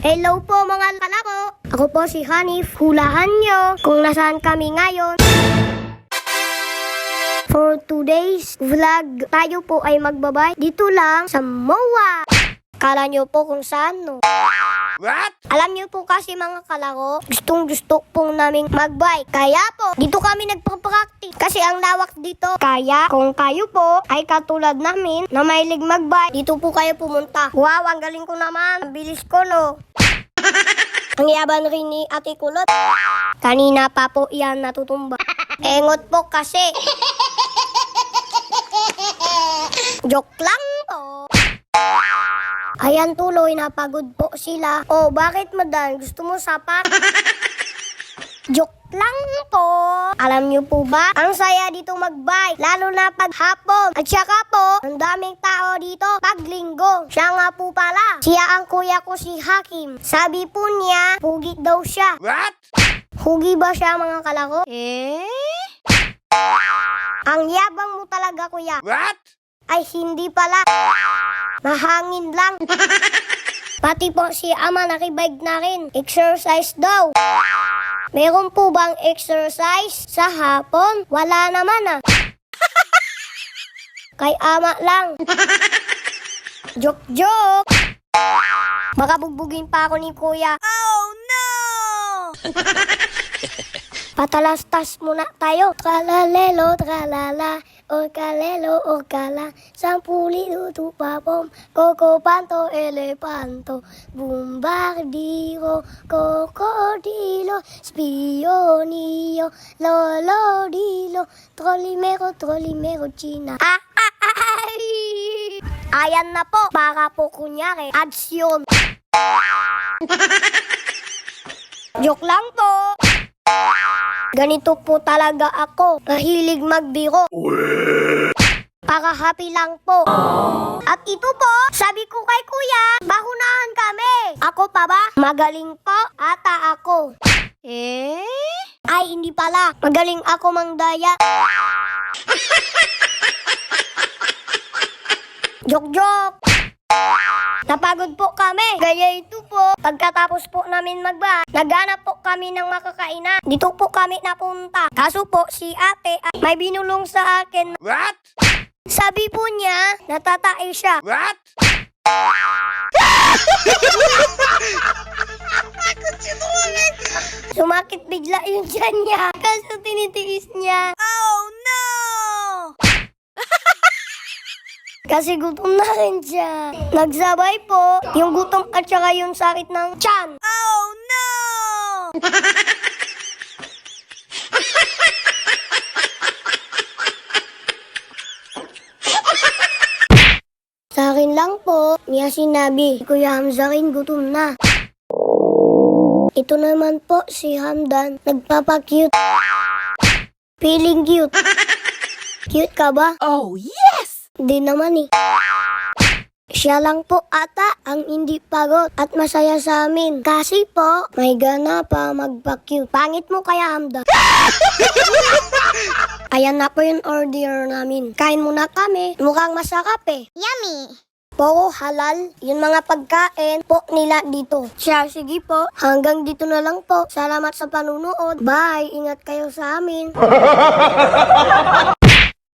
Hello po mga kalako. Ako po si Hanif. Hulahan nyo kung nasaan kami ngayon. For today's vlog, tayo po ay magbabay dito lang sa MOA. Kala nyo po kung saan, no? What? Alam nyo po kasi mga kalako, gustong-gusto pong naming magbike. Kaya po, dito kami nagpa-practice. Kasi ang lawak dito. Kaya, kung kayo po ay katulad namin na mahilig magbike, dito po kayo pumunta. Wow, ang galing ko naman. Ang bilis ko, no? Ang yaban rin ni Ate Kulot. Kanina pa po yan natutumba. Engot po kasi. Joke lang po. Ayan tuloy, napagod po sila. Oh, bakit madan? Gusto mo sapat? Joke lang po. Alam niyo po ba, ang saya dito magbike, lalo na pag hapon. At saka po, ang daming tao dito pag linggo. Siya nga po pala, siya ang kuya ko si Hakim. Sabi po niya, pugi daw siya. What? Hugi ba siya mga kalako? Ang yabang mo talaga kuya. What? Ay hindi pala. Mahangin lang. Pati po si ama nakibike na rin. Exercise daw. Meron po bang exercise sa hapon? Wala naman ah. Kay ama lang. Joke. Baka bugbugin pa ako ni kuya. Oh no! Patalastas muna tayo. Tralalelo, tralala. Orkalelo, orkala. Sampuli, tutupapom. Kokopanto, elepanto. Bumbardiro, kokodilo. Spionio, lolodilo. Trolimero, china. Ayan na po. Para po kunyari, adsyon. Joke lang po. Ganito po talaga ako. Mahilig magbiro. Para happy lang po. At ito po, sabi ko kay kuya, bahunahan kami. Ako pa ba? Magaling po ata ako. Ay, hindi pala. Magaling ako mangdaya. Joke. Napagod po kami. Gaya ito po. Pagkatapos po namin naghanap po kami ng makakainan. Dito po kami napunta. Kaso po si ate may binulong sa akin. What? Sabi po niya, natatae siya. What? Sumakit bigla yung tiyan niya. Kaso tinitiis niya. Oh no! Kasi gutom na rin siya. Nagsabay po yung gutom at saka yung sakit ng tiyan. Oh no! Sa akin lang po, niya sinabi, Kuya Hamza rin gutom na. Ito naman po si Hamdan, nagpapakute. Feeling cute. Cute ka ba? Oh yes! Hindi naman eh. Siya lang po ata ang hindi pagod at masaya sa amin. Kasi po, may gana pa magpa-cute. Pangit mo kaya, Hamdan. Ayan na po yung order namin. Kain muna kami. Mukhang masarap eh. Yummy! Puro halal. Yung mga pagkain po nila dito. Siya, sige po. Hanggang dito na lang po. Salamat sa panunood. Bye! Ingat kayo sa amin.